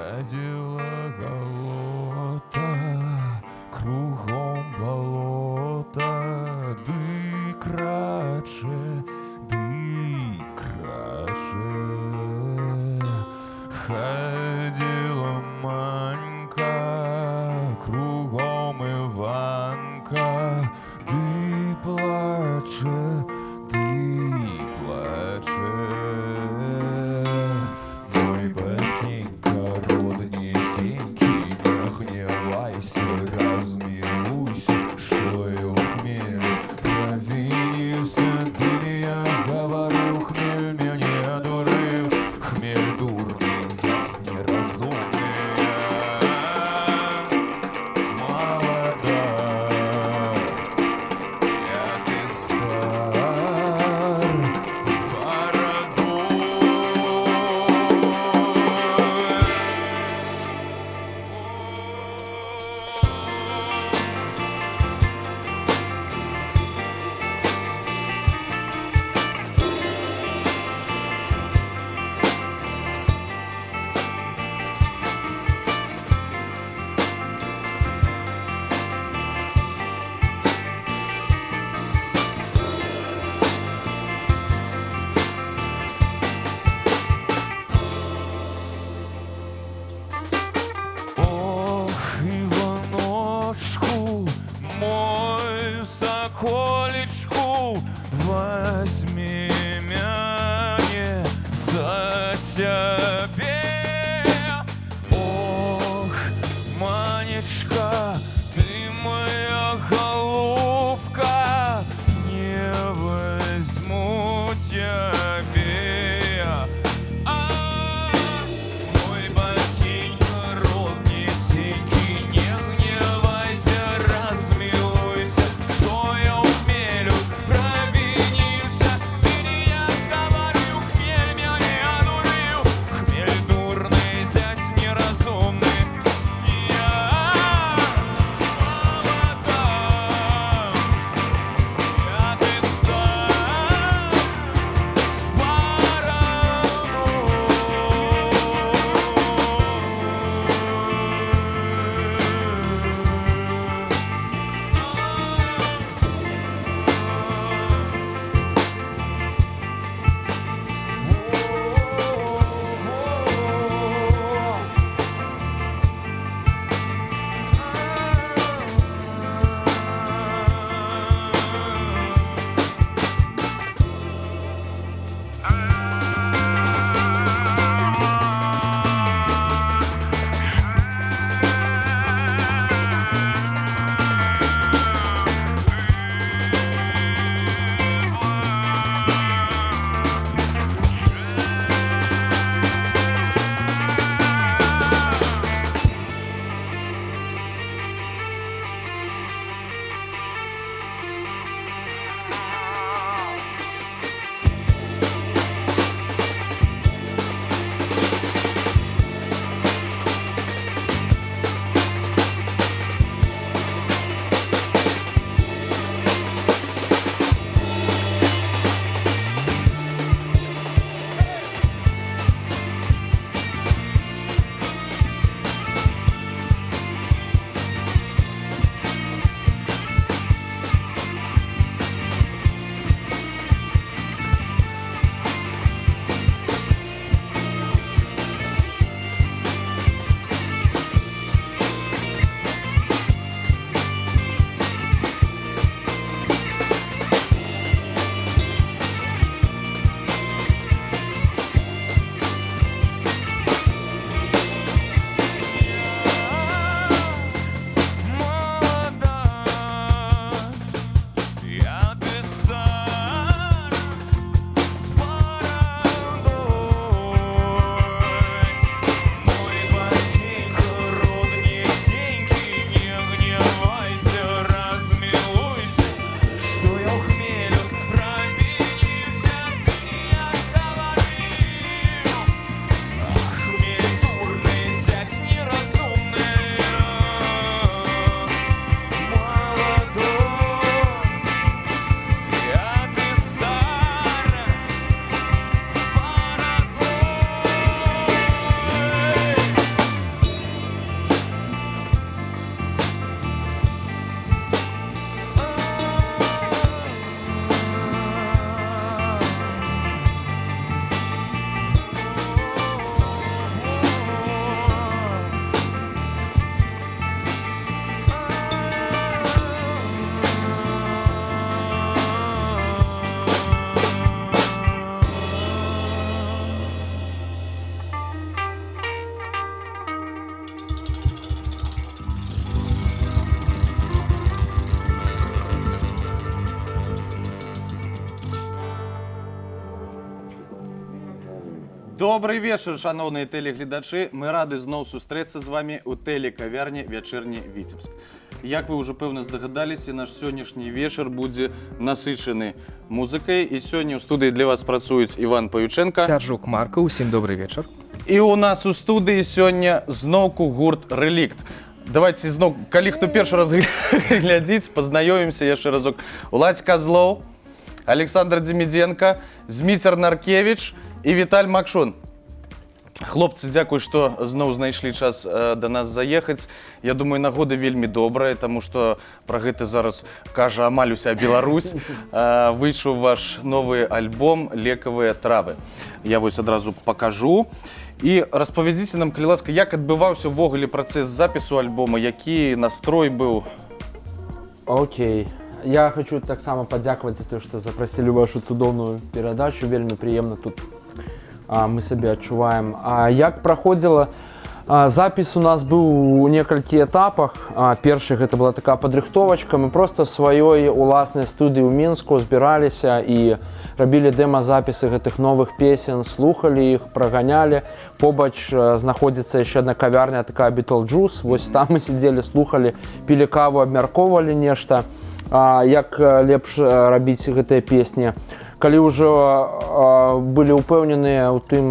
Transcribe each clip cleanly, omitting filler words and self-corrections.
Ходила голота, кругом болота, ды краче, ды краче. Ходила Манька, кругом Иванка, ды плаче, ды плаче. Мой ботинка, роднесенький, не гневайся, размилуйся, что я хмель провинился. Ты, я говорю, хмель меня дурил, хмель дурный, Добрый вечер, шановные телеглядачи. Мы рады зноў сустрэцца з вами у телекавярні «Вечерний Витебск». Як вы уже пэўна здагадаліся, наш сённяшні вечар будзе насычаны музыкай. І сёння ў студыі для вас працуюць Іван Павюченко. Сяржук Марка, усім добрый вечар. І у нас у студыі сёння зноўку гурт «Рэлікт». Давайте зноў, калі хто першы раз глядзіць, пазнаёмімся яшчэ разок. Уладзь Козлоў, Александр Демиденко, Зміцер Наркевич і Віталь Макшун. Хлопцы, дзякуй, што зноў знайшлі час да нас заехаць. Я думаю, нагода вельмі добрая, таму што пра гэта зараз кажа амаль уся Беларусь. Выйшаў ваш новы альбом «Лекавыя травы». Я вось адразу пакажу. І распавядзіце нам, калі ласка, як адбываўся ўвогуле працэс запісу альбома, які настрой быў? Окей. Я хочу таксама падзякаваць за тое, што запрасілі вашу цудоўную перадачу. Вельмі прыемна тут мы сябе адчуваем. Як праходзіла запіс, у нас быў у некалькі этапах. Першы гэта была такая падрыхтовачка. Мы проста сваёй уласнай студыі ў Мінску збіраліся і рабілі дэма-запісы гэтых новых песен, слухалі іх, праганялі. Побач знаходзіцца яшчэ адна кавярня, такая Beetlejuice. Вось там мы сидзелі, слухалі, пілі каву, абмяркоўвалі нешта, як лепш рабіць гэтыя песні. Калі ўжо былі ўпэўненыя ў тым,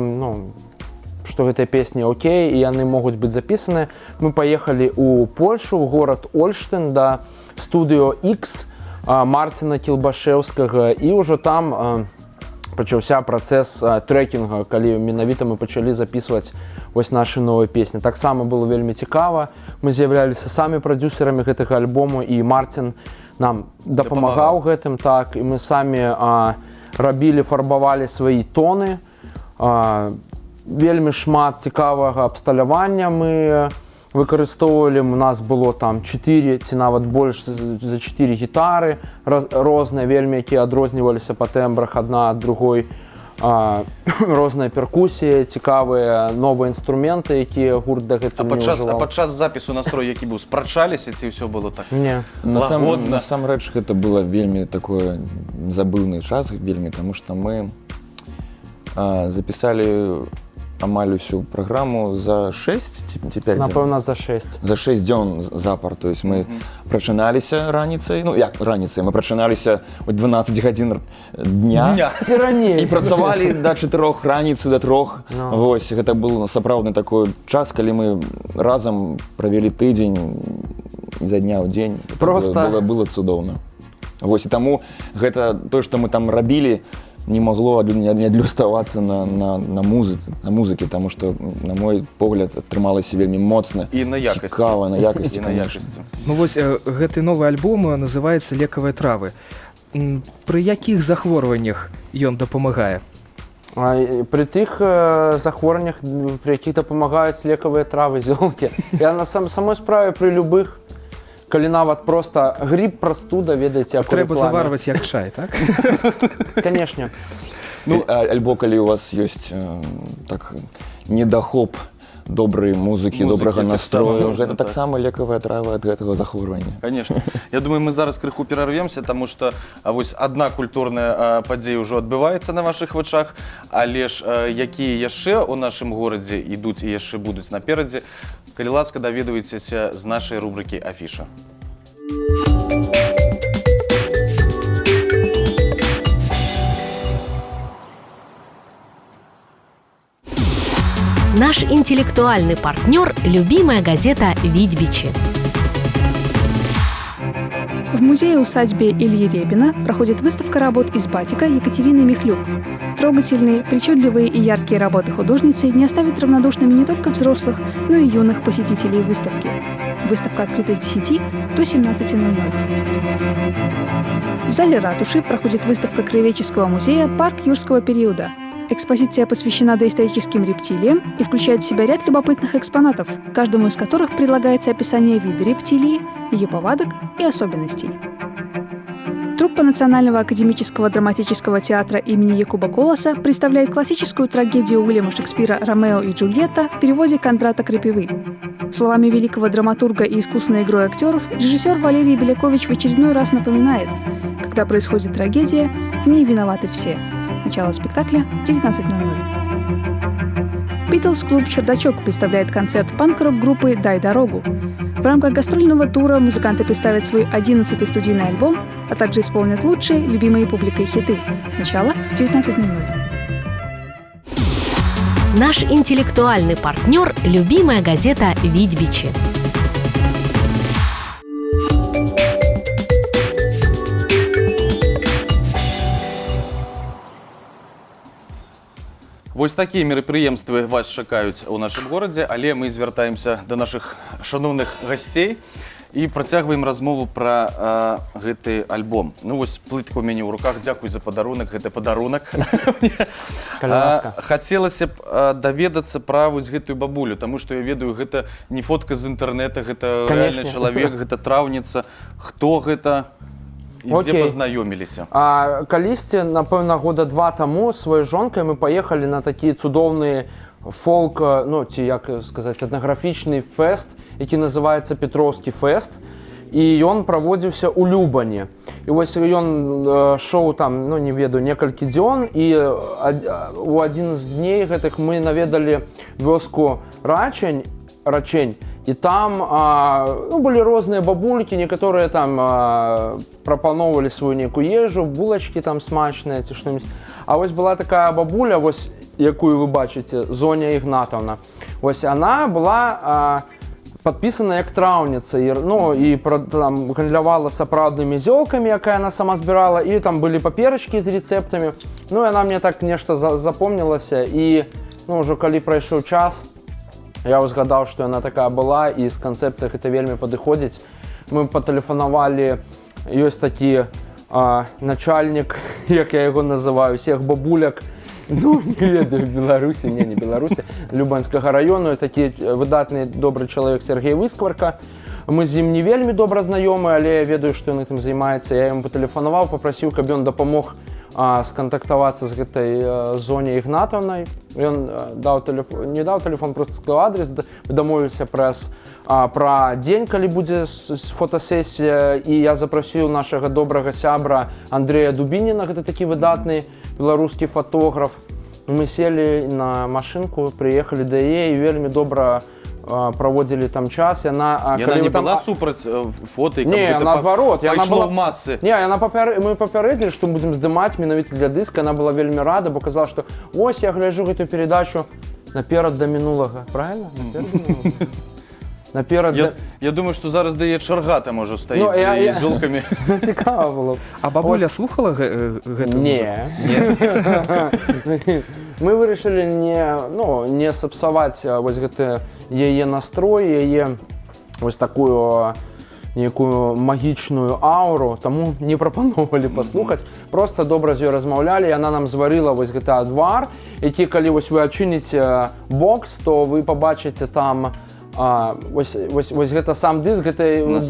што гэтыя песні окей, і яны могуць быць запісаныя, мы паехалі ў Польшу, ў горад Ольштын, да студыё X Марціна Кілбашэўскага, і ўжо там пачаўся працэс трэкінга, калі менавіта мы пачалі запісваць вось нашы новыя песні. Таксама было вельмі цікава. Мы з'яўляліся самі прадзюсерамі гэтага альбому, і Марцін нам дапамагаў гэтым, так, і мы самі рабілі, фарбавалі свае тоны. Вельмі шмат цікавага абсталявання мы выкарыстоўвалі. У нас было там 4 ці нават больш за 4 гітары розныя, вельмі, якія адрозніваліся па тэмбрах адна ад другой. Розная перкусія, цікавыя новыя інструменты, якія гурт дагэтуль не ўжываў. А падчас запісу настрой які быў? Спрачаліся ці ўсё было так? Не. Насамрэч гэта было вельмі такое забыўны час, вельмі, таму што мы запісалі амаль усю праграму за 6 ці 5 дзён? Напэўна, за 6. За 6 дзён запар. То есть мы прачыналіся раніцай, як раніцай, мы прачыналіся о 12 гадзін дня. Ці раней. І працавалі да 4 раніцы, да 3. Вось, гэта быў сапраўдны такой час, калі мы разам правялі тыдзень за дня ў дзень. Было цудоўна. Вось, і таму гэта тое, што мы там рабілі, не могло не адлюстравацца на музыкі, таму што, на мой погляд, атрымалася вельмі моцна, цікава, на якасці. Ну вось, гэты новы альбом называецца «Лекавыя травы». Пры якіх захворваннях ён дапамагае? Пры тых захворваннях, пры якіх дапамагаюць лекавыя травы, зёлкі. Я на самой справе пры любых. Калі нават проста грып, прастуда, ведаеце, трэба заварваць як чай, так? Канешне. Альбо калі у вас ёсць так недахоп добрай музыкі, добрага настрою, гэта таксама лекавая трава ад гэтага захворвання. Конечно. Я думаю, мы зараз крыху перарвемся, таму што вось адна культурная падзея ўжо адбываецца на вашых вачах, але ж якія яшчэ ў нашым горадзе ідуць і яшчэ будуць наперадзе, калі ласка, даведвайцеся з нашай рубрыкі «Афіша». Наш интеллектуальный партнер – любимая газета «Витьбичи». В музее-усадьбе Ильи Репина проходит выставка работ из батика Екатерины Михлюк. Трогательные, причудливые и яркие работы художницы не оставят равнодушными не только взрослых, но и юных посетителей выставки. Выставка открыта с 10 до 17:00. В зале ратуши проходит выставка Краеведческого музея «Парк юрского периода». Экспозиция посвящена доисторическим рептилиям и включает в себя ряд любопытных экспонатов, каждому из которых предлагается описание вида рептилии, ее повадок и особенностей. Труппа Национального академического драматического театра имени Якуба Колоса представляет классическую трагедию Уильяма Шекспира «Ромео и Джульетта» в переводе Кондрата Крапивы. Словами великого драматурга и искусной игрой актеров, режиссер Валерий Белякович в очередной раз напоминает: когда происходит трагедия, в ней виноваты все. Начало спектакля 19:00. Битлз-клуб «Чердачок» представляет концерт панк-рок группы «Дай дорогу». В рамках гастрольного тура музыканты представят свой 11-й студийный альбом, а также исполнят лучшие, любимые публикой хиты. Начало в 19:00. Наш интеллектуальный партнер – любимая газета «Видбичи». Вось такія мерапрыемствы вас чакаюць у нашым горадзе, але мы звяртаемся да нашых шаноўных гасцей і працягваем размову пра гэты альбом. Ну вось плытка ў мяне ў руках, дзякуй за падарунак, гэта падарунак. Хацелася б даведацца пра вось гэтую бабулю, таму што я ведаю, гэта не фотка з інтэрнэта, гэта рэальны чалавек, гэта траўніца. Хто гэта? І дзе пазнаёміліся? Калісьці, напэўна, года 2 таму сваёй жонкай мы паехалі на такі цудоўны фолк, ну, ці, як сказаць, этнаграфічны фэст, які называецца Петроўскі фэст, і ён праводзіўся ў Любане. І вось ён шоў там, ну, не ведаю, некалькі дзён, і у адзін з дней гэтых мы наведалі вёску Рачень, і там былі розныя бабулькі, некаторыя там прапаноўвалі сваю нейкую ежу, булачкі там смачныя ці што-нибудь. А вось была такая бабуля, вось, якую вы бачыце, Зоня Ігнатаўна. Вось она была падпісана як траўніца, ну, і там гандлявала сапраўднымі зёлкамі, якая она сама збірала, і там былі паперачкі з рэцэптамі. Ну, і яна мне так нешта запомнілася, і, ну, ўжо калі прайшоў час, я узгадаў, што яна такая была, і з канцэпцыяй гэта вельмі падыходзіць. Мы патэлефанавалі, ёсць такі начальнік, як я яго называю, усіх бабуляк, ну, не ведаю, Беларусі, не Беларусі, Любанскага раёну, такі выдатны, добры чалавек Сергей Выскварка. Мы з ім не вельмі добра знаёмы, але я ведаю, што ён гэтым займаецца. Я яму патэлефанаваў, папрасіў, каб ён дапамог скантактавацца з гэтай Зоняй Ігнатаўнай. Ён не даў тэлефон, проста сказаў адрес, дамовіўся пра дзень, калі будзе фотасесія, і я запрасіў нашага добрага сябра Андрэя Дубініна, гэта такі выдатны беларускі фотограф. Мы селі на машынку, прыехалі да яе і вельмі добра праводзілі там час. Яна не была супраць фота? Не, наадварот. Пайшло ў масы. Не, мы папярэдзілі, што будзем здымаць менавіта для дыска. Яна была вельмі рада, бо казала, што вось я гляджу гэтую перадачу наперад да мінулага. Правильно? Я думаю, што зараз дае чарга там ужо стаіць з зёлкамі. Цікава было. А бабуля слухала гэту музыку? Не. Мы вырашылі не сапсаваць вось гэты яе настрой, яе вось такую нейкую магічную ауру, таму не прапаноўвалі паслухаць. Проста добра з ёй размаўлялі, яна нам зварыла вось гэты адвар, які калі вось вы адчыніце бокс, то вы пабачыце там вось гэта сам дыск, гэта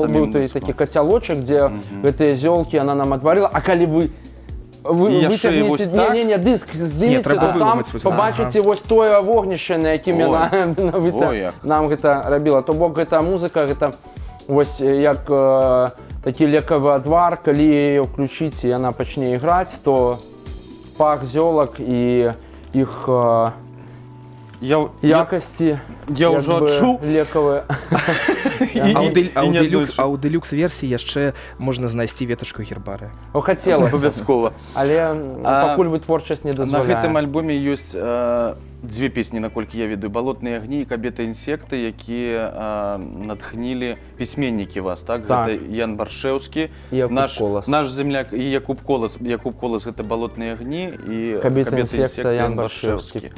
быў такі кацялочак, дзе гэтыя зёлкі яна нам адварыла, а калі вы выцягнеце дыск здымеце, то там пабачыце вось тое вогнішча, на якім яна нам гэта рабіла. То бок гэта музыка, гэта вось як такі лекавы адвар, калі яе ўключыць і яна пачне іграць, то пах зёлак і іх якасці я ўжо адчуў лекавыя. А ў дэлюкс-версіі яшчэ можна знайсці ветачку гербарыя. Хацелася. Абавязкова. Але пакуль вытворчасць не дазваляе. На гэтым альбоме ёсць дзве песні, наколькі я ведаю, «Балотныя агні» і «Кабеты-інсекты», якія натхнілі пісьменнікі вас, так? Гэта Ян Баршэўскі, наш земляк, і Якуб Колас. Якуб Колас — гэта «Балотныя агні» і «Кабеты-інсекты» Ян Баршэўскі.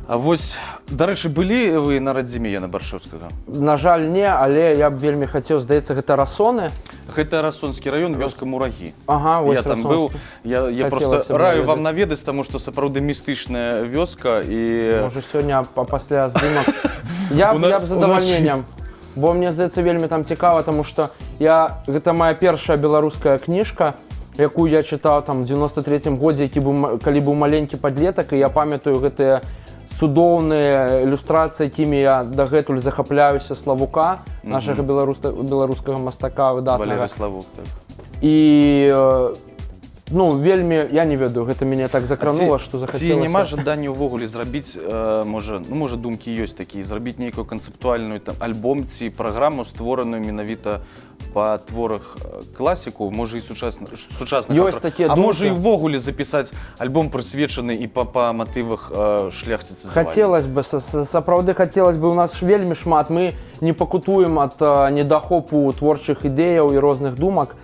А вось, дарэчы, былі вы на радзіме Яна Баршэўскага? На жаль, не, але я б вельмі хацеў, здаецца, гэта Расоны. Гэта Расонскі раён, вёска Мурагі. Ага, вось я там быў. Я проста раю вам наведаць, таму што сапраўды містычная вёска і... Можа, сёння пасля здымак. Я б з задавальненнем, бо мне, здаецца, вельмі там цікава, таму што гэта моя першая беларуская кніжка, якую я чытаў там у 93-м годзе, калі быў маленькі падлетак, і я памятаю гэтыя цудоўныя ілюстрацыі, якімі я дагэтуль захапляюся, Славука, нашага беларускага мастака выдатнага. Валерый Славук, так. І ну вельмі я не ведаю, гэта мяне так закранула, што захацелася. Ці няма жадання ўвогуле зрабіць, можа думкі ёсць такія, зрабіць нейкую канцэптуальную альбом ці праграму, створаную менавіта па творах класіку, можа і сучасных аўтараў, а можа і ўвогуле запісаць альбом прысвечаны і па матывах шляхціцы. Хацелось бы, сапраўды хацелось бы, у нас вельмі шмат, мы не пакутуем ад недахопу творчых ідэяў і розных думак.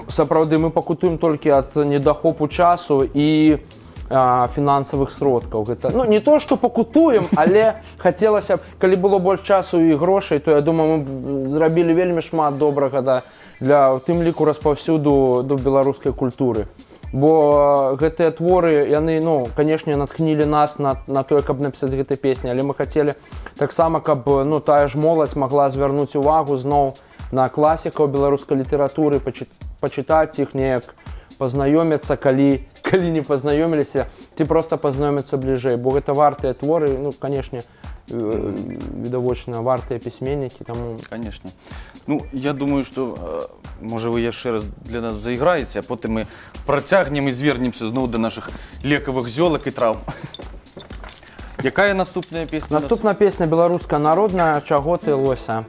Сапраўды мы пакутуем толькі ад недахопу часу і фінансавых сродкаў. Гэта, ну, не то, што пакутуем, але хацелася б, калі было больш часу і грошай, то я думаю, мы зрабілі вельмі шмат добрага для, у тым ліку, распаўсюду до беларускай культуры. Бо гэтыя творы, яны, ну, канешне, натхнілі нас на тое, каб напісаць гэтай песні, але мы хацелі таксама, каб, ну, тая ж моладзь магла звярнуць увагу зноў на класікаў беларускай літаратуры, пачытаць іх неяк, пазнаёміцца, калі не пазнаёміліся, ці проста пазнаёміцца бліжэй, бо гэта вартыя творы, ну, канешне, відавочна, вартыя пісьменнікі, таму... Канешне. Ну, я думаю, што, можа, вы яшчэ раз для нас заіграеце, а потым мы працягнем і звернемся зноў да нашых лекавых зёлак і траў. Якая наступная песня? Наступная песня беларуская народная «Чаго ты, лося».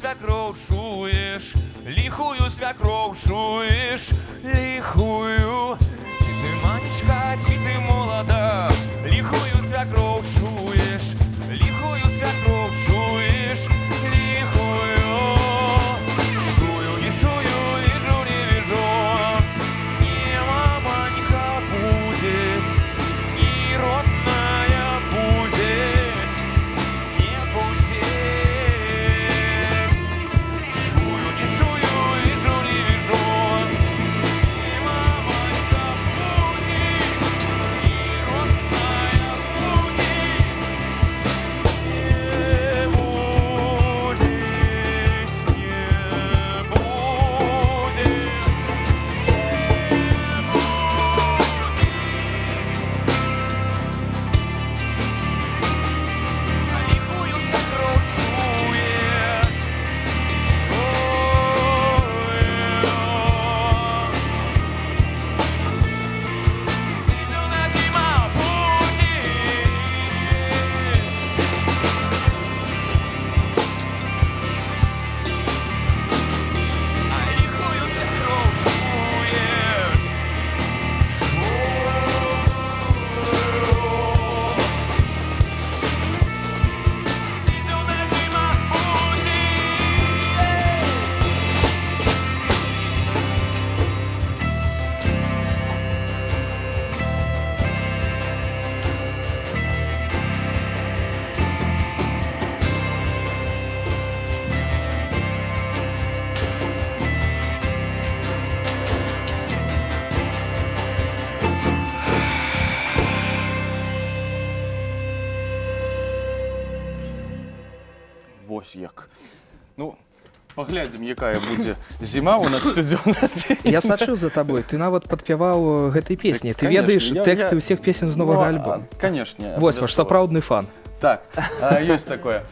свекровь чуешь, лихую свекровь чуешь, лихую. Ти ты манечка, ти ты молода, лихую свекровь чуешь, лихую свекровь чуешь, лихую. Чую, не чую, вижу, не вижу, не маманька будет, не родная будет, не будет. Чую, не чую, вижу, не вижу, не маманька будет, не родная будет, не будет, не будет. Лихую свекровь чуешь, стыдно зима будет. Лихую свекровь чуешь. Стыдно зима будет. Вось як. Ну, паглядзім, якая будзе зіма у нас студзённая. Я сачыў за табой, ты нават падпяваў гэтай песні. Ты Конечно, ведаеш я- тэксты ўсіх песень з новага альбома. Канешне. Вось ваш сапраўдны фан. Так, ёсць такое.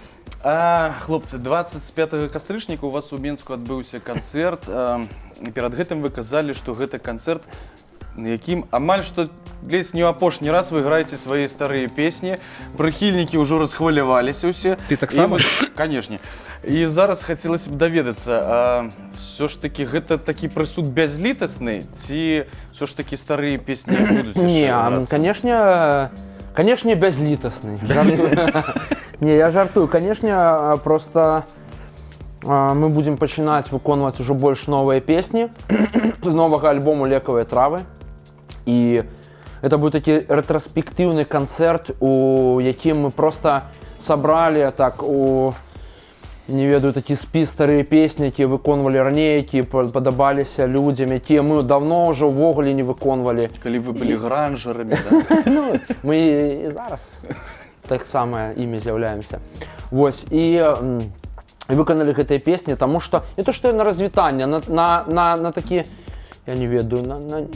Хлопцы, 25 кастрычніка у вас у Менску адбыўся канцэрт. Перад гэтым вы казалі, што гэта канцэрт, на якім амаль што ледзь не ў апошні раз вы граеце свае старыя песні. Прыхільнікі ўжо расхваляваліся ўсе. Ты таксама? Канешне. І зараз хацелася б даведацца, ўсё ж такі гэта такі прысуд бязлітасны, ці ўсё ж такі старыя песні будуць Не, яшчэ грацца? конечно, безлитостный. Не, я жартую. Конечно, просто мы будем начинать выконваць уже больше новые песни з нового альбому «Лекавыя травы». И это будет такі ретроспективный концерт, у якім мы просто собрали так у не ведаю такі спіс старыя песні, якія выконвалі раней, якія падабаліся людзям, якія мы давно ўжо ўвогуле не выконвалі. Калі вы былі гранжарамі, да? Ну, мы і зараз таксама імі з'яўляемся. Вось, і выканалі гэтыя песні, таму што не то што на развітанне, на такі, я не ведаю,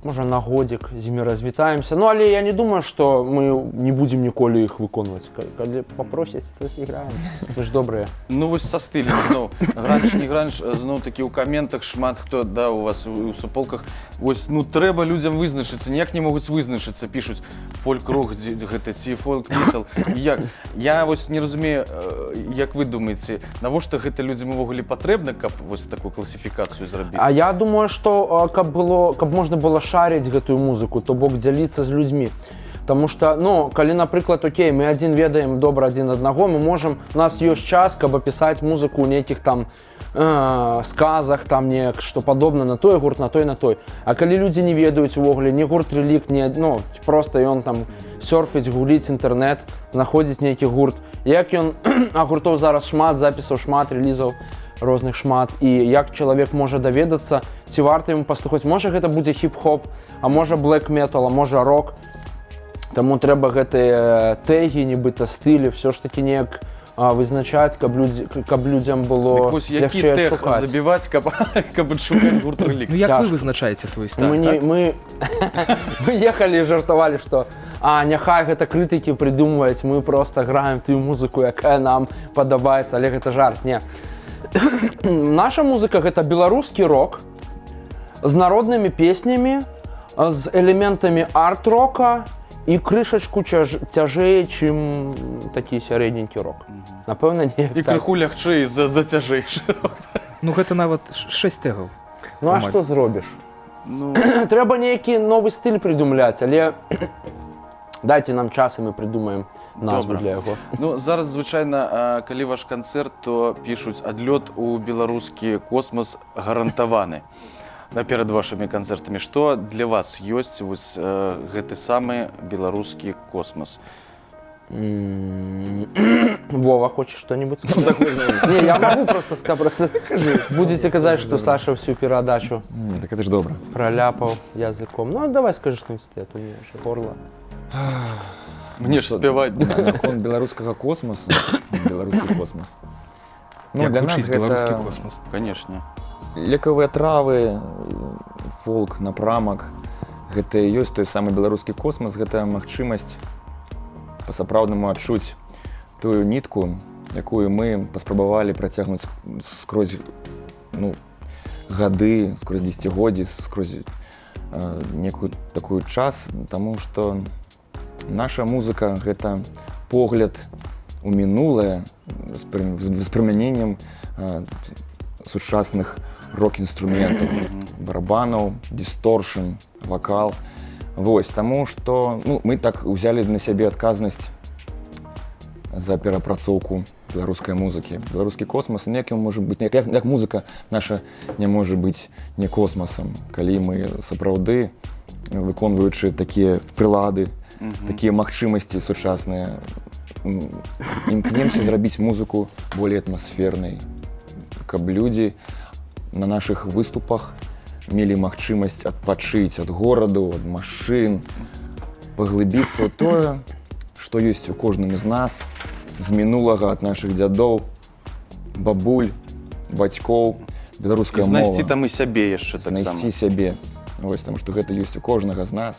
можа на годзік з імі развітаемся. Ну, але я не думаю, што мы не будзем ніколі іх выконваць. Калі папросяць, то зіграем. Мы ж добрыя. Ну вось са стылем зноў. Гранж, не гранж, зноў такі ў каментах шмат хто, да, у вас у суполках. Вось, ну трэба людзям вызначыцца, ніяк не могуць вызначыцца, пішуць фольк-рок гэта ці фолк-метал. Я вось не разумею, як вы думаеце, навошта гэта людзям увогуле патрэбна, каб вось такую класіфікацыю зрабіць? А я думаю, што каб можна было шарыць гэтую музыку, то бок дзяліцца з людзьмі. Таму што, ну, калі, напрыклад, окей, мы адзін ведаем добра адзін аднаго, мы можам, у нас ёсць час, каб апісаць музыку ў нейкіх там сказах, там неяк, што падобна на той гурт, на той, на той. А калі людзі не ведаюць увогуле, не гурт «Реликт», не, ну, проста ён там сёрфіць, гуліць інтэрнэт, знаходзіць нейкі гурт. Як ён, а гуртоў зараз шмат, запісаў шмат, релізаў розных шмат, і як чалавек можа даведацца, ці варта яму паслухаць, можа гэта будзе хіп-хоп, а можа блэк-метал, а можа рок. Таму трэба гэтыя тэгі, нібыта стылі, все ж такі неяк вызначаць, каб людзям было лягчэй шукаць. Забіваць, каб адшукаць гурт «Реликт». Ну як вы вызначаеце свой стиль, так? Мы ехалі і жартавалі, што няхай гэта крытыкі прыдумваюць, мы проста граем тую музыку, якая нам падабаецца, але гэта жарт, не. Наша музыка гэта беларускі рок з народнымі песнямі, з элементамі арт-рока і крышачку цяжэй, чым такі сярэдненькі рок. Напэўна, не І крыху лягчэй за цяжэйшы. Ну гэта нават 6 тегаў. Ну а што зробіш? Ну, Трэба нейкі новы стыль прыдумляць, але дайце нам час, і мы прыдумаем назву Добра. для яго. ну, зараз, звычайна, калі ваш канцэрт, то пішуць адлёт у беларускі космас гарантаваны. Перад вашымі канцэртамі. Што для вас ёсць вось гэты самы беларускі космас? Вова, хочешь что-нибудь сказать? Не, я могу просто сказать. Будете казать, что Саша всю передачу Не, так это ж добра. проляпал языком. Ну, давай скажи что-нибудь, а то у меня уже горло. Мне ж спяваць. Наконт беларускага космасу, беларускі космас. Ну, Як для нас гучыць беларускі гэта космас. Канешне. лекавыя травы, фолк, напрамак. Гэта і ёсць той самы беларускі космас, гэта магчымасць па-сапраўднаму адчуць тую нітку, якую мы паспрабавалі працягнуць скрозь гады, скрозь дзесяцігоддзі, скрозь некую такую час, таму што наша музыка гэта погляд у мінулае з прымяненнем сучасных рок-інструментаў, барабанаў, дисторшн, вакал. Вось, таму што мы так узялі на сябе адказнасць за перапрацоўку беларускай музыкі. Беларускі космас некім можа быць, як музыка наша не можа быць не космасам, калі мы сапраўды, выконваючы такія прылады, такія магчымасці сучасныя, імкнемся зрабіць музыку болей атмасфернай, каб людзі на нашых выступах мелі магчымасць адпачыць ад гораду, ад машын, паглыбіцца ў тое, што ёсць у кожным з нас, з мінулага, ад нашых дзядоў, бабуль, бацькоў, беларуская мова. Знайсці там і сябе яшчэ таксама. Знайсці сябе. Вось, таму што гэта ёсць у кожнага з нас.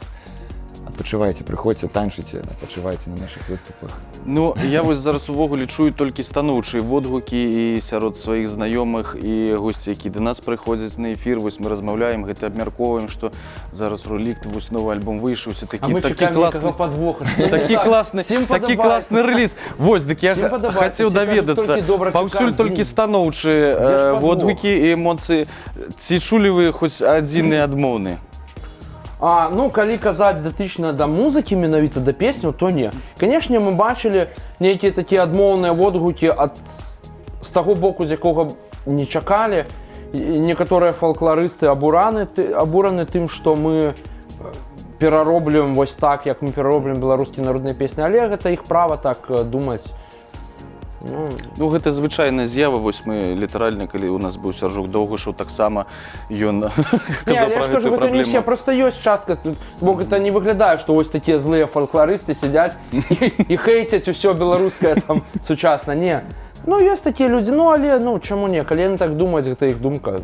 Адпачывайце, прыходзьце, танчыце, адпачывайце на нашых выступах. Ну, я вось зараз увогуле чую толькі станоўчыя водгукі і сярод сваіх знаёмых і госці, які да нас прыходзяць на эфір. Вось мы размаўляем, гэта абмяркоўваем, што зараз Релікт, вось новы альбом выйшаўся, такі класны рэліз. Вось, дык я хацеў даведацца, паўсюль толькі станоўчыя водгукі і эмоцыі. Ці чулі вы хоць адзін і адмоўны? Ну, калі казаць датычна да музыкі, менавіта да песняў, то не. Канешне, мы бачылі нейкія такія адмоўныя водгукі з таго боку, з якога не чакалі. Некаторыя фалкларысты абураны тым, што мы перароблюем вось так, як мы перароблюем беларускія народныя песні, але гэта іх права так думаць. Ну, гэта звычайная з'ява, вось мы літаральна, калі у нас быў Сяржук Доўгашаў, таксама ён казаў пра гэтую праблему. Не, просто ёсць частка, бо гэта не выглядае, што вось такія злыя фалкларысты сядзяць і хейтяць усё беларускае там сучасна. Не. Ну, ёсць такія людзі, але, чаму не? Калі яны так думаюць, гэта іх думка.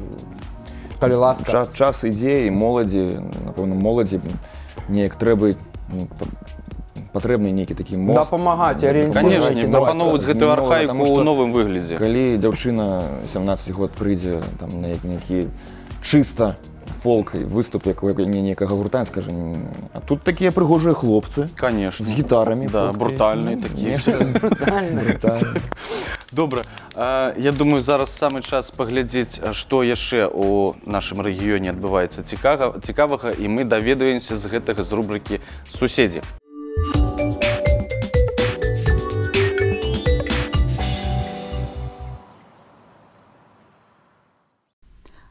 Калі ласка. Час ідзе, і моладзі, напэўна, моладзі неяк трэба патрэбны нейкі такі мост. Дапамагаць, арыентаваць. Канешне, прапаноўваць гэтую архаіку ў новым выглядзе. Калі дзяўчына 17 год прыйдзе на нейкі чыста фолк, выступ некага гурта, скажа, а тут такія прыгожыя хлопцы. Канешне. З гітарамі. Да, брутальныя такія. Брутальныя. Добра, я думаю, зараз самы час паглядзець, што яшчэ ў нашым рэгіёне адбываецца цікавага, і мы даведаемся з гэтага з рубрыкі «Суседзі».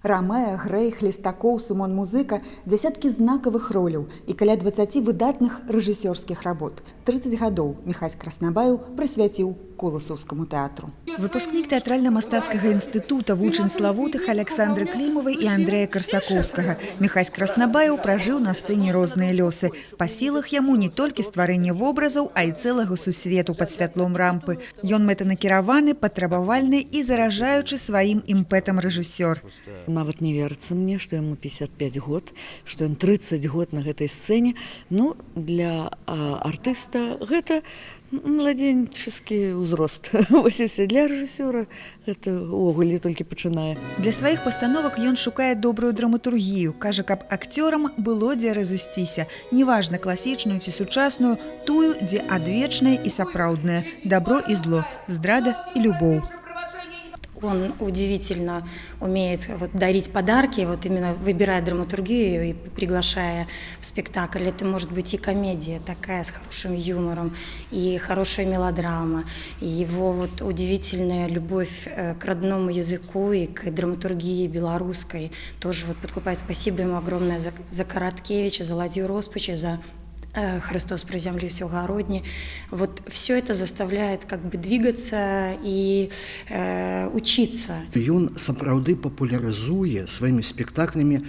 Рамеа, Грэй, Хлестакоў, Сымон Музыка – дзясяткі знакавых роляў і каля 20 выдатных рэжысёрскіх работ. 30 гадоў Міхась Краснабаеў прысвяціў Коласаўскаму тэатру. Выпускнік тэатральна-мастацкага інстытута, вучань славутых Александры Клімавай і Андрэя Карсакоўскага. Міхась Краснабаеў пражыў на сцэне розныя лёсы. Па сілах яму не толькі стварэнне вобразаў, а і цэлага сусвету пад святлом рампы. Ён мэтанакіраваны, патрабавальны і заражаючы сваім імпэтам рэжысёр. Нават не верыцца мне, што яму 55 год, што ён 30 год на гэтай сцэне. Ну, для артыста гэта Младенческий узрост. Вось і все. Для рэжысёра гэта ўвогуле толькі пачынае. Для сваіх пастановак ён шукае добрую драматургію. Кажа, каб акцёрам было дзе разысціся. Неважна, класічную ці сучасную, тую, дзе адвечнае і сапраўднае, добро і зло, здрада і любоў. Он удивительно умеет дарить подарки, именно выбирая драматургию и приглашая в спектакль. Это может быть и комедия такая с хорошим юмором, и хорошая мелодрама, и его удивительная любовь к родному языку и к драматургии белорусской тоже подкупает. Спасибо ему огромное за Короткевича, за Ладью Роспача, за Христос приземлился в Городне. Все это заставляет двигаться и учиться. Ён сапраўды папулярызуе сваімі спектаклямі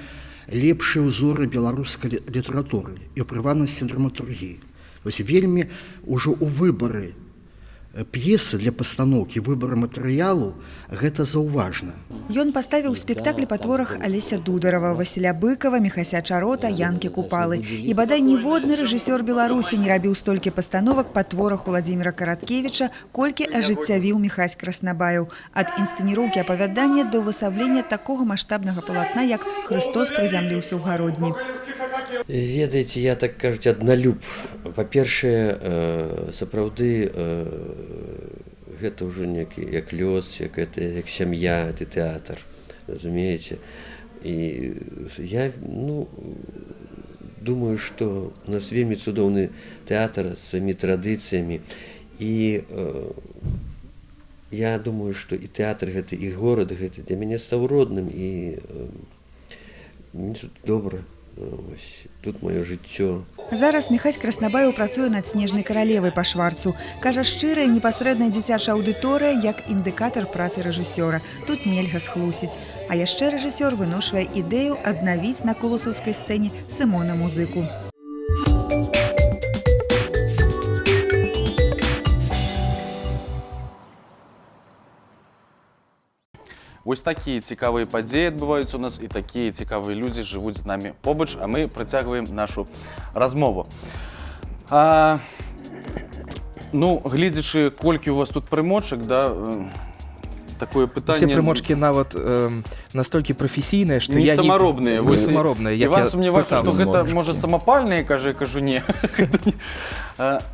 лепшыя ўзоры беларускай літаратуры і ў прыватнасці драматургіі. Вельмі ўжо ў выбары п'есы для пастаноўкі, выбары матэрыялу гэта заўважна. Ён паставіў спектакль па творах Алеся Дударова, Васіля Быкова, Міхася Чарота, Янкі Купалы. І бадай ніводны рэжысёр Беларусі не рабіў столькі пастановак па творах Уладзіміра Караткевіча, колькі ажыццявіў Міхась Краснабаев. Ад інсцэніроўкі апавядання да ўвасаблення такога маштабнага палатна, як «Христос прызямліўся ў Гародні». Ведаеце, я, так кажуць, адналюб. Па-першае, сапраўды, гэта ўжо некі як лёс, як сям'я, это тэатр, разумееце. І я, думаю, што у нас вельмі цудоўны тэатр з сваімі традыцыямі. І я думаю, што і тэатр гэты, і горад гэты для мяне стаў родным, і мне тут добра. Тут маё жыццё. Зараз Міхась Краснабаев працуе над «Снежнай каралевай» па Шварцу. Кажа, шчырая непасрэдная дзіцячая аўдыторыя як індыкатар працы рэжысёра. Тут нельга схлусіць. А яшчэ рэжысёр выношвае ідэю аднавіць на коласаўскай сцэне Сымона Музыку. Вось такія цікавыя падзеі адбываюцца у нас, і такія цікавыя людзі жывуць з намі побач, а мы працягваем нашу размову. Гледзячы, колькі у вас тут прымочак, такое пытанне... Усе прымочкі нават настолькі прафесійныя, што я не... Самаробныя. Вы самаробныя. Іван сумняваецца, што гэта, можа, самапальныя, кажа, кажу, не.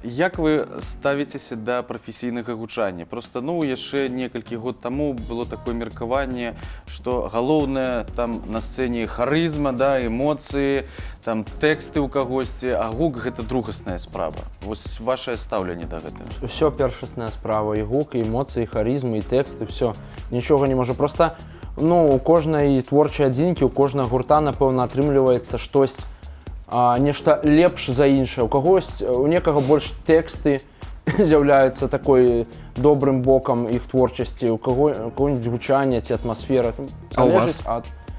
Як вы ставіцеся да прафесійнага гучання? Просто, яшчэ некалькі год таму было такое меркаванне, што галоўнае там на сцэне харызма, эмоцыі, там тэксты ў кагосьці, а гук гэта другасная справа. Вось вашае стаўленне да гэтага. Усё першасная справа, і гук, і эмоцыі, і харызма, і тэксты, все. Нічога не можа. Просто, у кожнай творчай адзінкі, у кожнага гурта, напэўна, атрымліваецца штось, нешта лепш за іншае. У некага больш тэксты з'яўляюцца такой добрым бокам іх творчасці, у каго-нибудь гучанне ці атмасфера. А у вас?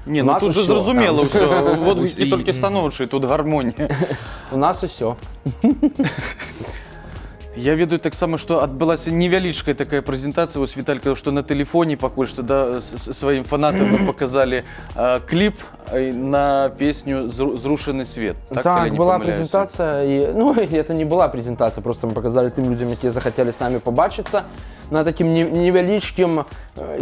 Не, тут же зразумела ўсё. Вот не толькі станоўчыя, тут гармонія. У нас усё. Я ведаю таксама, што адбылася невялічкая такая прэзентацыя, вось Віталь казаў, што на тэлефоне пакуль што сваім фанатам вы паказалі кліп на песню «Зрушаны свет». Так, была прэзентацыя, это не была прэзентацыя, просто мы паказалі тым людзям, якія захацелі з намі пабачыцца на такім невялічкім,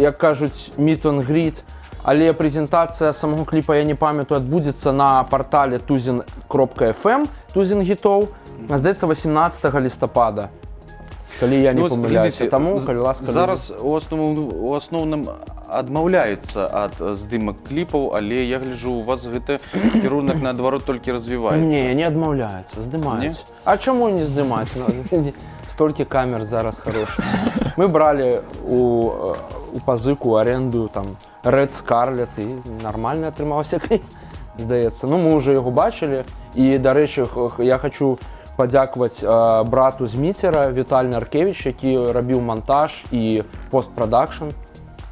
як кажуць, meet and greet. Але прэзентацыя самого кліпа, я не памятаю, адбудзецца на партале tuzin.fm, Tuzin гітоў, здаецца, 18 лістапада, калі я не памыляюся. Таму, калі ласка... Зараз у асноўным адмаўляецца ад здымак кліпаў, але я гляджу, у вас гэты кірунак наадварот толькі развіваецца. Не адмаўляецца, здымаюць. А чаму не здымаць? Столькі камер зараз хорошых. Мы бралі у пазыку, аренду, там, Red Scarlet, і нармальна атрымаўся кліп, здаецца. Мы ўжо яго бачылі, і, дарэчы, я хачу падзякаваць брату з Міцера, Віталь Наркевіч, які рабіў монтаж і постпрадакшн.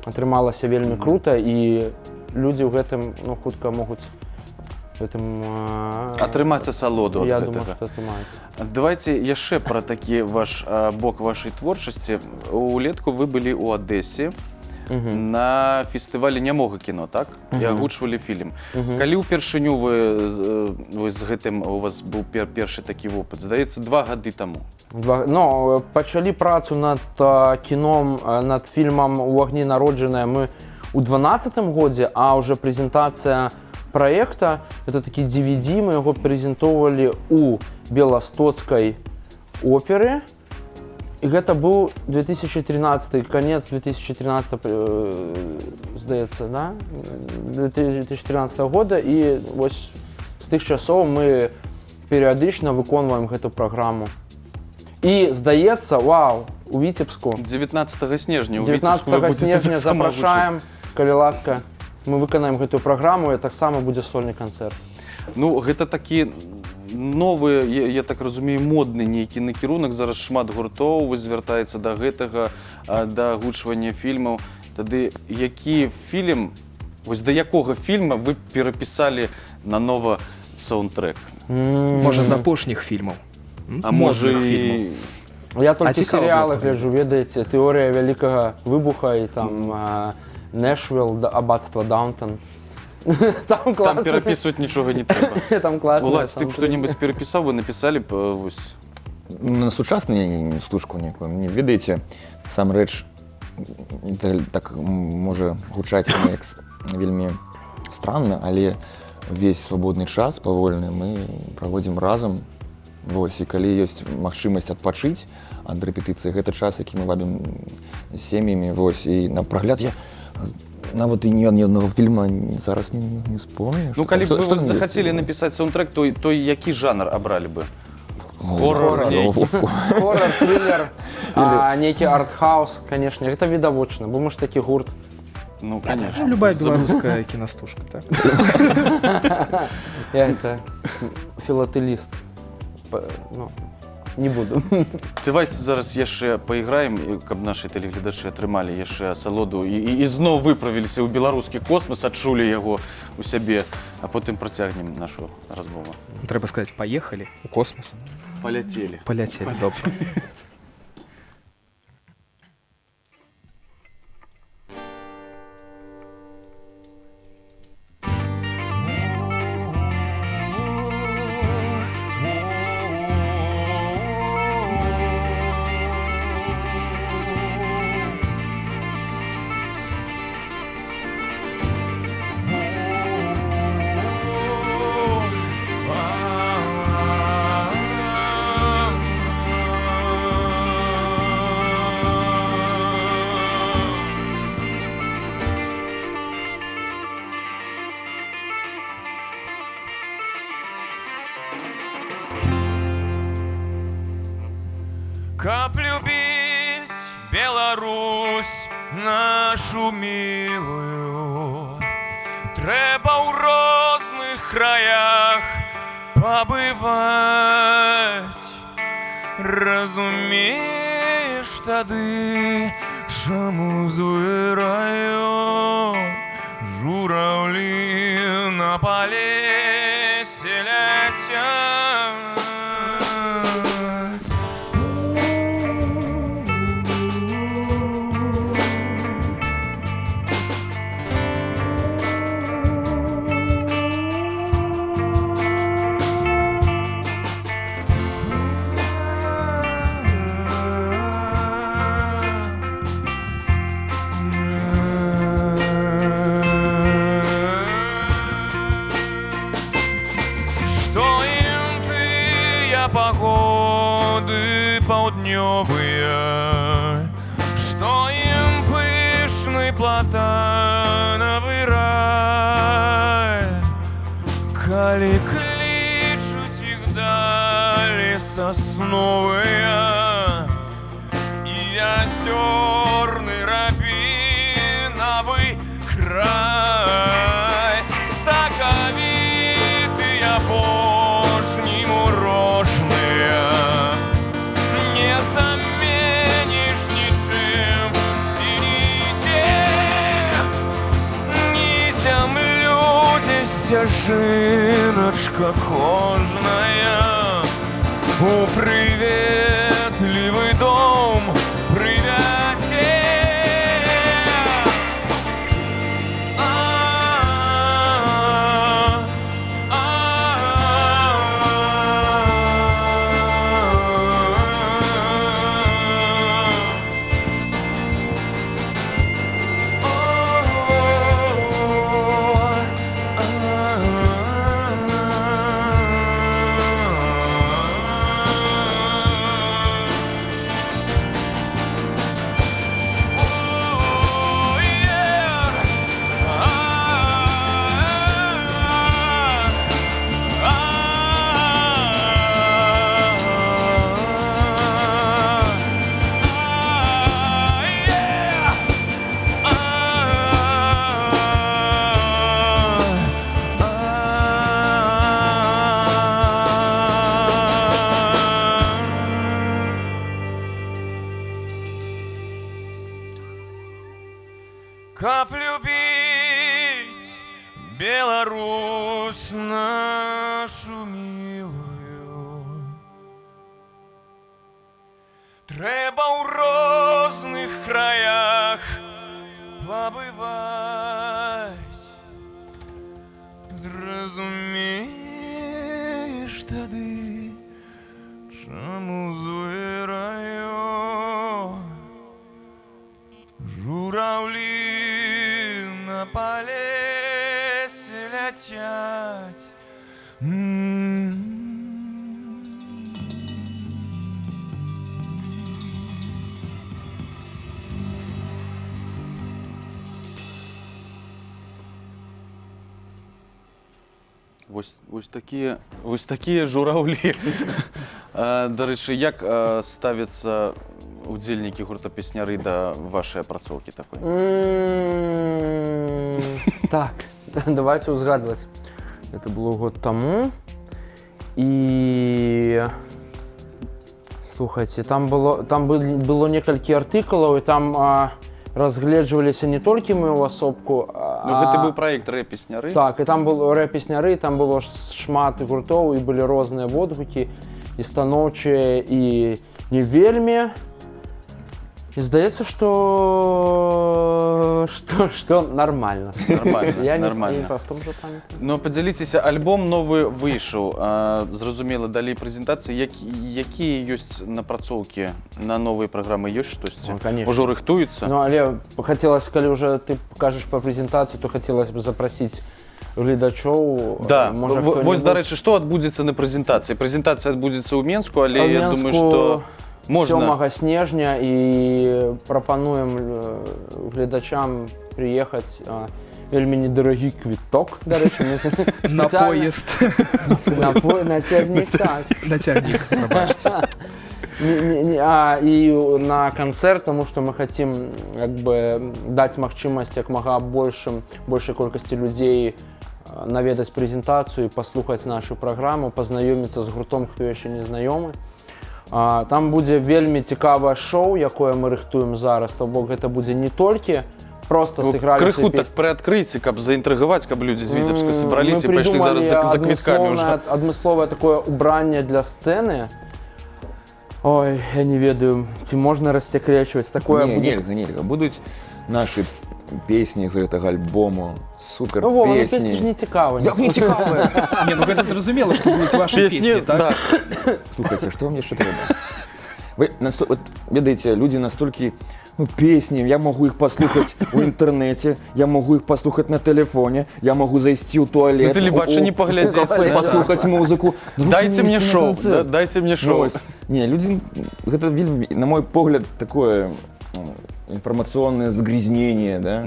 Атрымалася вельмі крута, і людзі ў гэтым хутка могуць атрымаць асалоду ад гэтага. Я думаю, што атрымаюць. Давайце яшчэ пра такі ваш бок вашай творчасці. Улетку вы былі ў Адэсе, на фестывалі нямога кіно, так? І агучвалі фільм. Калі ўпершыню вы з гэтым у вас быў першы такі вопыт? Здаецца, 2 гады таму. Ну, пачалі працу над кіном, над фільмам «У агні народжаная» мы у 12-м годзе, а ўжо прэзентацыя праекта, это такі DVD, мы яго прэзентоўвалі у Беластоцкай оперы. І гэта быў 2013, конец 2013, здаецца, да? 2013 года, і вось з тых часоў мы перыядычна выконваем гэту праграму. І, здаецца, вау, у Віцебску. 19 снежня ў 19 снежня запрашаем, калі ласка, мы выканаем гэтую праграму, і таксама будзе сольны канцэрт. Ну, гэта такі новы, я так разумею, модны нейкі накірунак. Зараз шмат гуртоў звяртаецца да гэтага, да агучвання фільмаў. Тады які фільм, вось да якога фільма вы перапісалі нанова саундтрэк? Можа, з апошніх фільмаў. А можа і... Я толькі серыялы гляджу, ведаеце, «Тэорыя вялікага выбуха» і там «Нэшвилл», «Аббатства Даунтон». Там перапісваць нічога не трэба. Там класна. Уладзь, ты б што-небудзь перапісаў, вы напісалі б вось... На сучасную стужку некую. Не ведаеце, сам рэч так можа гучаць неяк вельмі странна, але весь свабодны час павольны мы праводзім разам. Вось, і калі ёсць магчымасць адпачыць ад рэпетыцыі, гэта час, які мы вабім сем'ямі, вось, і на прагляд я нават і ні аднаго фільма зараз не вспомню. Ну, калі б вы захацелі напісаць саундтрэк, то які жанр абралі бы? Хоррор, триллер, нейкі арт-хаус, канешне, гэта відавочна, бо мы ж такі гурт. Ну, конечно. Любая беларуская кінастужка, так? Я это філатэліст. Ну, не буду. Давайте зараз яшчэ пайграем, каб нашы тэлегледачы атрымалі яшчэ асалоду і зноў выправіліся ў беларускі космас, адчулі яго у сябе, а потым працягнем нашу размову. Трэба сказаць, паехалі у космас. Паляцелі. Паляцелі, добра. Как любить Беларусь нашу милую, трэба ў розных краях побывать. Разумееш тады, чаму звыраю журавлі на палесе ляцять. Погоды паўднёвыя, што ім пышны платанавы рай, калі клічуць іх далі сасновыя і азёрны рабінавы край. Сакавітыя апошні мурожныя не заменіш нічым і нідзе, ні зямлю, дзе сцяжыначка кожная у прыветлівы дом прывядзе. Как любить Беларусь нашу милую. Треба ў розных краях побывать. Зразумееш тады, чаму злы раён. Журавли на полесе летят. Вось такія журавлі. Дарэчы, як ставяцца удзельнікі гурта песняры да вашай апрацоўкі такой? Так, давайте узгадывать. Это было год тому. И слухайте, там было некалькі артыкулаў, і там разгледжваліся не толькі мою асобку. Гэта быў праект рэп-песняры. Так, і там было рэп-песняры, там было шмат гуртоў, і былі розныя водгукі, і станоўчыя, і не вельмі. И здаецца, что нормально. Нормально. Но подзяліцеся, альбом новы выйшаў. Зразумела, далей прэзентацыі. Якія ёсць напрацоўкі на новыя праграмы? Ёсць штосьці? Ужо рыхтуюцца? Ну, але хотелось, калі уже ты покажешь по прэзентацыі, то хотелось бы запросить гледачоў. Да, вось, дарэчы, што адбудзецца на прэзентацыі? Прэзентацыя адбудзецца ў Менску, але я думаю, што... 7 снежня, і прапануем гледачам приехаць. Вельмі недарагі квіток, дарэчы. На поезд. На цягнік, так. На цягнік, прабачце. І на канцэрт, тому што мы хацім даць магчымасць як мага большай колькасці людзей наведаць прэзентацыю, паслухаць нашу праграму, пазнаёміцца з гуртом, хто яшчэ не знаёмы. Там будзе вельмі цікавае шоу, якое мы рыхтуем зараз, то бок гэта будзе не толькі просто сыгралі... Крыху так прыадкрыйце, каб заінтрыгаваць, каб людзі з Віцебска сабраліся і пайшлі зараз за квіткамі ўжо. Адмысловае такое убранне для сцэны. Ой, я не ведаю, ці можна рассекрэчваць. Нельга. Будуць нашы песні з гэтага альбому, супер песні. Ну, песні ж не цікавыя. Як не цікавыя? Не, ну гэта зразумела, што будуць вашы песні, так? Слухайце, што мне яшчэ трэба? Вы ведаеце, людзі настолькі песні, я магу іх паслухаць у інтэрнэце, я магу іх паслухаць на тэлефоне, я магу зайсці ў туалет, на тэлебачанні паглядзець, паслухаць музыку. Дайце мне шоу, дайце мне шоу. Не, людзі, гэта вельмі, на мой погляд, такое информационное загрязнение, да?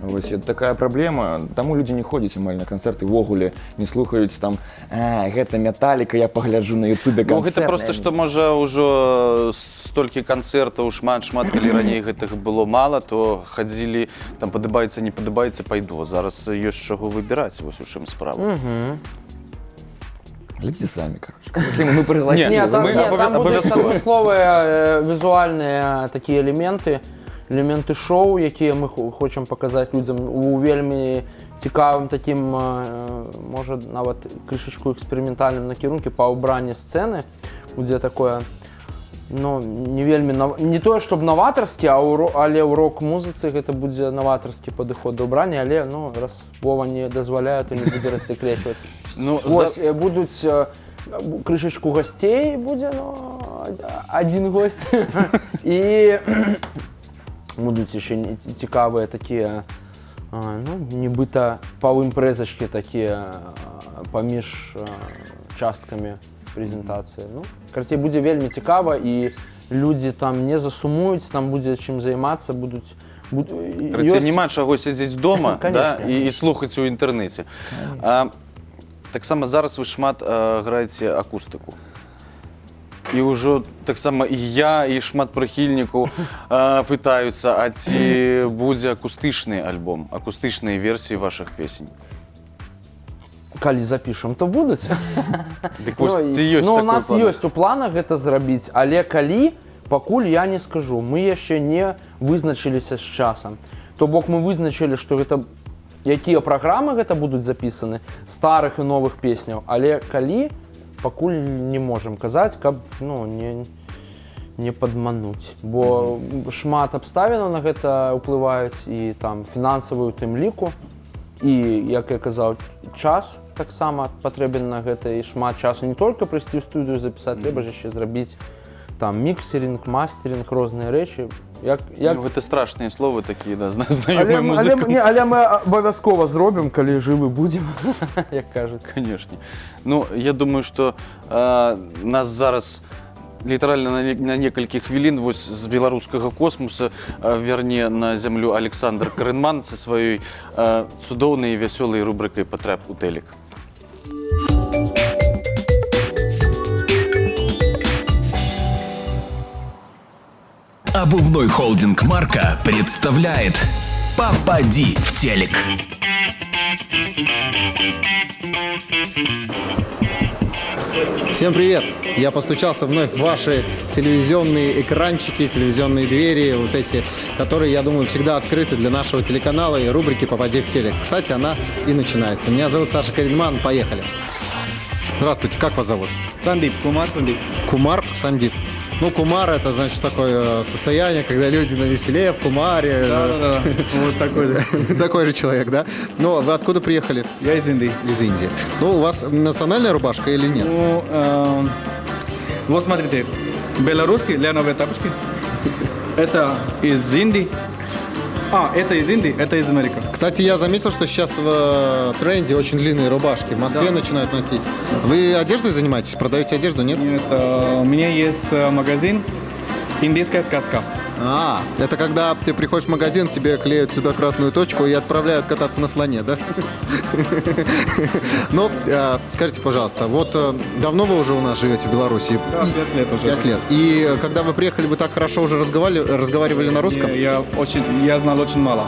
Вось это такая праблема, таму людзі не ходзяць амаль на канцэрты, увогуле не слухаюць там, гэта Металліка, я пагляджу на Ютубе канцэрт. Ну гэта просто, што можа ўжо столькі канцэртаў, шмат, калі раней гэтых было мала, то хадзілі, там падабаецца, не падабаецца, пайду. Зараз ёсць чаго выбіраць, вось у чым справа. Глядзіце самі, короче. Если мы пригласили, нет, там будуць адмысловыя візуальныя такія элементы шоу, якія мы хочам паказаць людзям у вельмі цікавым такім, можа, нават крышачку эксперыментальным накірунку па ўбранні сцэны. Будзе такое, ну, не вельмі, не тое, чтоб новатарскі, але ў рок-музыцы гэта будзе новатарскі падыход да ўбрання, але, ну, раз Вова не дазваляе, то не будзе рассекрэчваць. Вось, будуць крышачку гасцей, будзе, ну, адзін госць. І будуць яшчэ цікавыя такія, ну, нібыта паўімпрэзачкі такія паміж часткамі прэзентацыі. Ну, карацей, будзе вельмі цікава, і людзі там не засумуюць, там будзе чым займацца, будуць... Карацей, няма чаго сядзець дома і слухаць у інтэрнэце. Таксама зараз вы шмат граеце акустыку. І ўжо таксама і я, і шмат прыхільнікаў пытаюцца, а ці будзе акустычны альбом, акустычныя версіі вашых песень? Калі запішам, то будуць. Дык вось, ці ёсць такой план? Ну, у нас ёсць у планах гэта зрабіць, але калі, пакуль я не скажу. Мы яшчэ не вызначыліся з часам. То бок мы вызначылі, што гэта якія праграмы гэта будуць запісаны, старых і новых песняў, але калі, пакуль не можам казаць, каб не падмануць. Бо шмат абставінаў на гэта ўплываюць і там фінансавую тым ліку. І, як я казаў, час таксама патрэбен на гэта, і шмат часу не толькі прыйсці ў студыю запісаць, трэба ж яшчэ зрабіць там міксерінг, мастерінг, розныя рэчы. Гэта страшныя словы такія, да, знаёмыя музыкам. Але мы абавязкова зробім, калі жывы будзем, як кажуць. Канешне. Ну, я думаю, што нас зараз літаральна на некалькі хвілін вось з беларускага космоса вярне на зямлю Александр Карэнман са сваёй цудоўнай і вясёлай рубрыкай «Патрэб у тэлек». Обувной холдинг «Марка» представляет «Попади в телек». Всем привет! Я постучался вновь в ваши телевизионные экранчики, телевизионные двери, вот эти, которые, я думаю, всегда открыты для нашего телеканала и рубрики «Попади в телек». Кстати, она и начинается. Меня зовут Саша Карэнман. Поехали! Здравствуйте, как вас зовут? Сандип, Кумар Сандип. Кумар Сандип. Ну, кумар — это, значит, такое состояние, когда люди навеселее, в кумаре. Да. Вот такой же. Такой же человек, да? Ну, вы откуда приехали? Я из Индии. Из Индии. Ну, у вас национальная рубашка или нет? Ну, вот смотрите, белорусский, ляновые тапочки. Это из Индии. Это из Индии, это из Америки. Кстати, я заметил, что сейчас в тренде очень длинные рубашки. В Москве начинают носить. Вы одеждой занимаетесь? Продаете одежду, нет? Нет, у меня есть магазин «Индийская сказка». Это когда ты приходишь в магазин, тебе клеят сюда красную точку и отправляют кататься на слоне, да? Ну, скажите, пожалуйста, вот давно вы уже у нас живете в Беларуси? Да, 5 лет уже. 5 лет. И когда вы приехали, вы так хорошо уже разговаривали на русском? Я знал очень мало.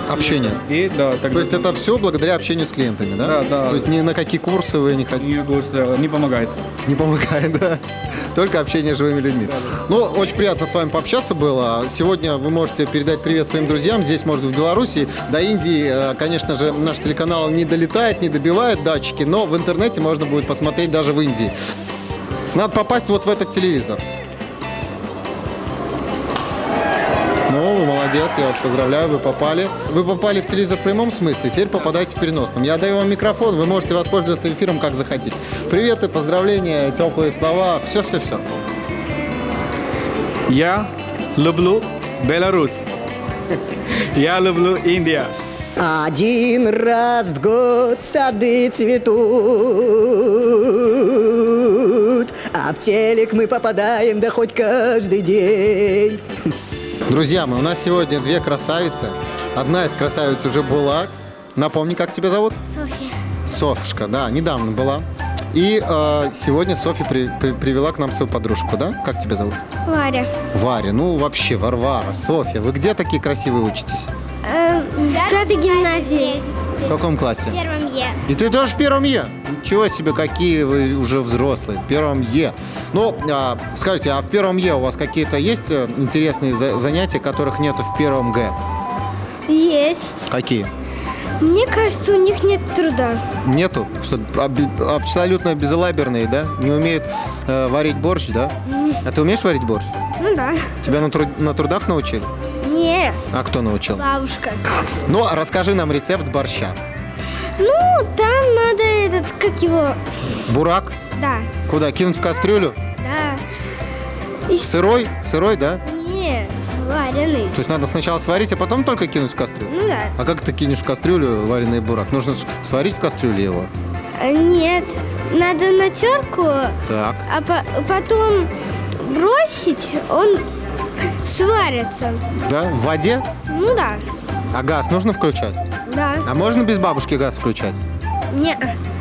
Общение. То есть это все благодаря общению с клиентами, да? Да. То есть ни на какие курсы вы не ходите? Не курсы, не помогает. Не помогает, да? Только общение с живыми людьми. Ну, очень приятно с вами пообщаться было. Сегодня вы можете передать привет своим друзьям. Здесь, может, в Беларуси. До Индии, конечно же, наш телеканал не долетает, не добивает датчики, но в интернете можно будет посмотреть даже в Индии. Надо попасть вот в этот телевизор. Ну, вы молодец, я вас поздравляю, вы попали. Вы попали в телевизор в прямом смысле, теперь попадаете в переносном. Я даю вам микрофон, вы можете воспользоваться эфиром как захотите. Приветы, поздравления, теплые слова, все-все-все. Я люблю Беларусь. Я люблю Индию. Один раз в год сады цветут, а в телек мы попадаем, да хоть каждый день. Друзья мои, у нас сегодня две красавицы. Одна из красавиц уже была. Напомни, как тебя зовут? Софья. Софьюшка, да, недавно была. И сегодня Софья привела к нам свою подружку, да? Как тебя зовут? Варя. Варя, ну вообще, Варвара, Софья. Вы где такие красивые учитесь? В 5-й гимназии. В каком классе? В 1 Е. И ты тоже в 1 Е? Ничего себе, какие вы уже взрослые, в 1 Е. Ну, скажите, а в 1 Е у вас какие-то есть интересные занятия, которых нету в 1 Г? Есть. Какие? Мне кажется, у них нет труда. Нету? Что, абсолютно безалаберные, да? Не умеют варить борщ, да? А ты умеешь варить борщ? Ну да. Тебя на трудах научили? Нет. А кто научил? Бабушка. Ну, расскажи нам рецепт борща. Ну, там надо как его... Бурак? Да. Куда, кинуть в кастрюлю? Да. Сырой? Сырой, да? Нет, вареный. То есть надо сначала сварить, а потом только кинуть в кастрюлю? Ну да. А как ты кинешь в кастрюлю вареный бурак? Нужно сварить в кастрюле его? Нет, надо на терку, Так. а потом бросить, он сварится. Да? В воде? Ну да. А газ нужно включать? Да. А можно без бабушки газ включать? Не.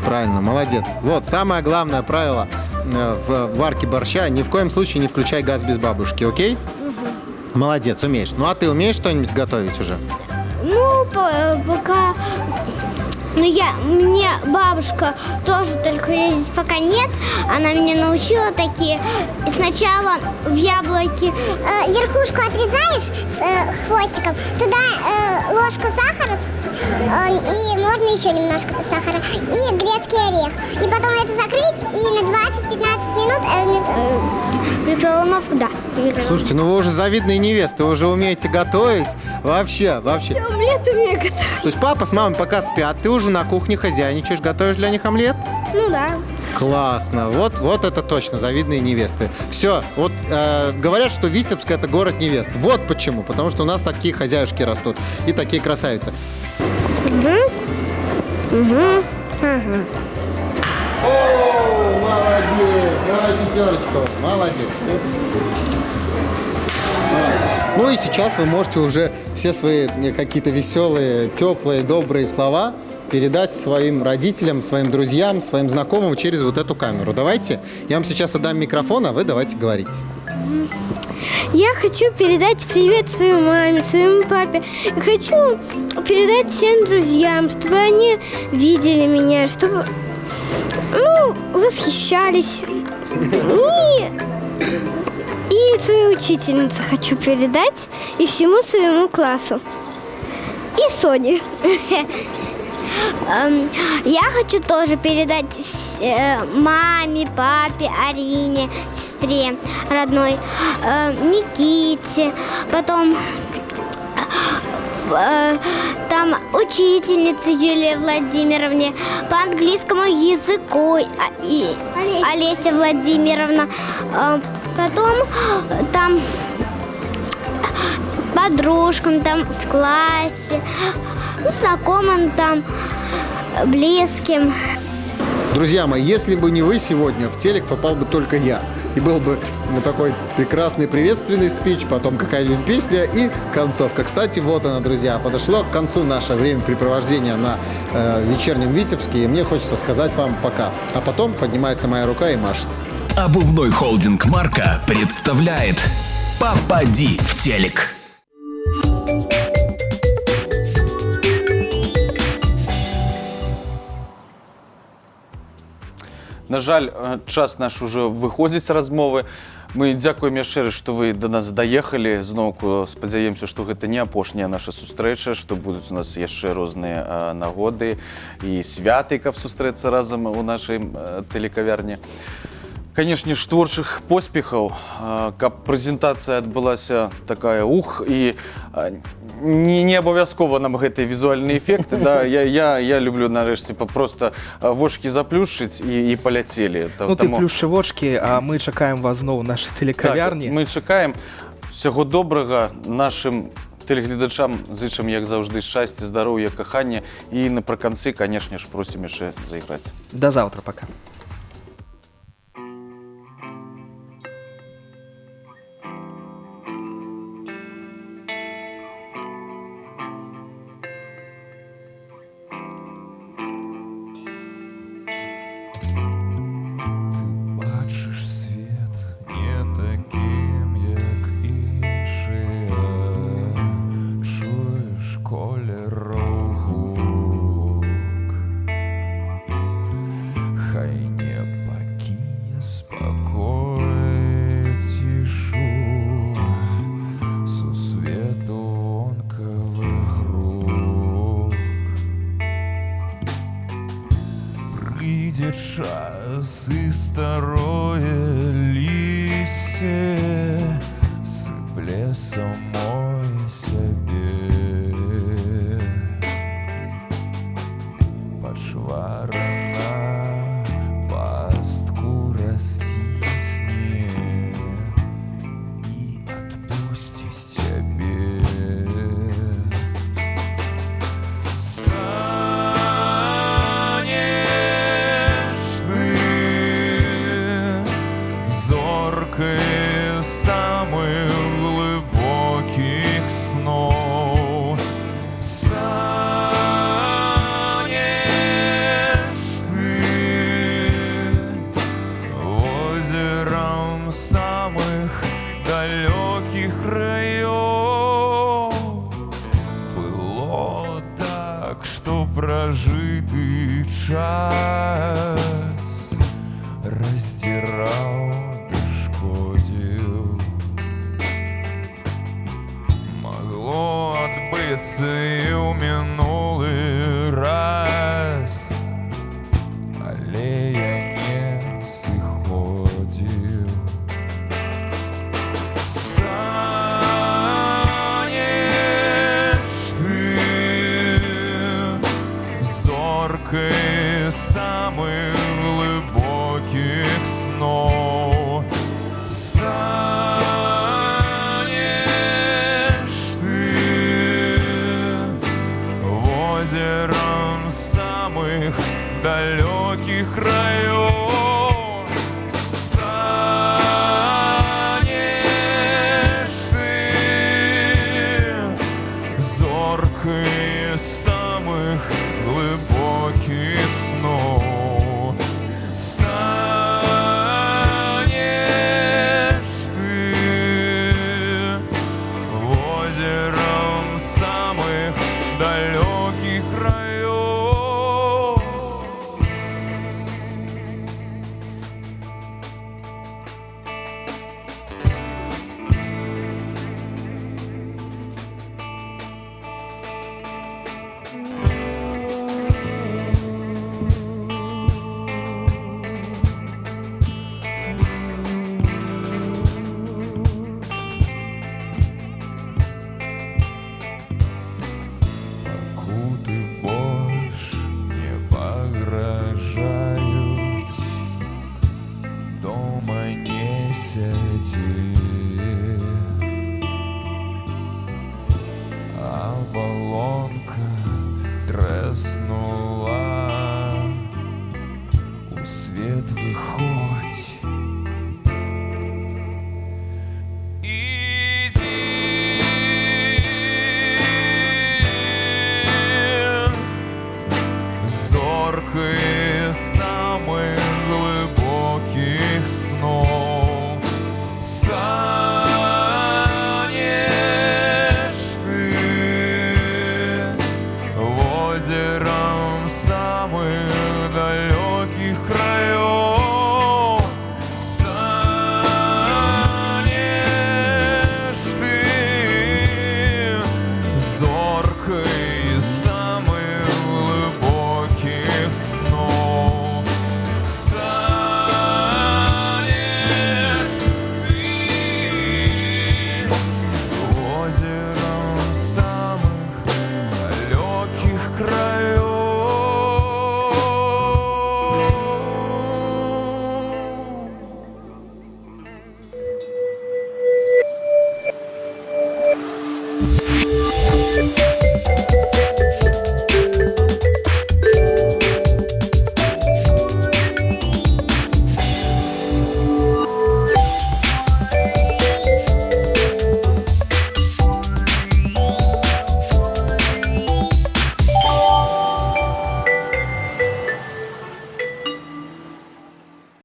Правильно, молодец. Вот, самое главное правило в варке борща: ни в коем случае не включай газ без бабушки, окей? Угу. Молодец, умеешь. Ну, а ты умеешь что-нибудь готовить уже? Ну, пока Мне бабушка тоже только ездить пока нет. Она меня научила такие. Сначала в яблоке верхушку отрезаешь с хвостиком, туда ложку сахара, и можно еще немножко сахара, и грецкий орех. И потом это закрыть, и на 20-15 минут микроволновку, да. Слушайте, ну вы уже завидные невесты, вы уже умеете готовить. Вообще. Омлет умею готовить. То есть папа с мамой пока спят, ты уже на кухне хозяйничаешь, готовишь для них омлет? Ну да. Классно. Вот это точно, завидные невесты. Все, вот говорят, что Витебск — это город невест. Вот почему. Потому что у нас такие хозяюшки растут и такие красавицы. О, молодец! Давай пятерочку. Молодец. Ну и сейчас вы можете уже все свои какие-то веселые, теплые, добрые слова передать своим родителям, своим друзьям, своим знакомым через вот эту камеру. Давайте, я вам сейчас отдам микрофон, а вы давайте говорить. Я хочу передать привет своей маме, своему папе. Я хочу передать всем друзьям, чтобы они видели меня, чтобы восхищались. И своей учительнице хочу передать, и всему своему классу. И Соне. Я хочу тоже передать маме, папе, Арине, сестре родной, Никите, потом там учительнице Юлии Владимировне, по английскому языку Олеся Владимировна, потом там подружкам там в классе, знакомым там, близким. Друзья мои, если бы не вы сегодня, в телек попал бы только я. И был бы такой прекрасный приветственный спич, потом какая-нибудь песня и концовка. Кстати, вот она, друзья, подошло к концу наше времяпрепровождение на вечернем Витебске. И мне хочется сказать вам пока. А потом поднимается моя рука и машет. Обувной холдинг «Марка» представляет «Попади в телек». На жаль, час наш уже выходзіць з размовы. Мы дзякуем яшчэ раз, што вы да нас даехалі. Зноўку спадзяемся, што гэта не апошняя наша сустрэча, што будуць у нас яшчэ розныя нагоды і святы, каб сустрэцца разам у нашай тэлекавярні. Канешне ж, творчых поспехаў, каб прэзентацыя адбылася такая і не абавязкова нам гэтыя візуальныя эфекты. Да? Я люблю нарэшце проста вочки заплюшчыць і паляцелі. Ну ты плюшчы вочки, а мы чакаем вас зноў у нашай тэлекавярні. Так, мы чакаем. Усяго добрага нашым тэлегледачам, зычым, як заўжды, шчасця, здароўя, кахання і напрыканцы, канешне ж, просім яшчэ зайграць. Да заўтра, пока. Час и старое листья сыпле самой себе. Пошварена пастку растисни и отпустить тебе. Самых глубоких снов станешь ты озером самых далеких краев. Было так, что прожито час раздирал да шкодил. Могло отбыться и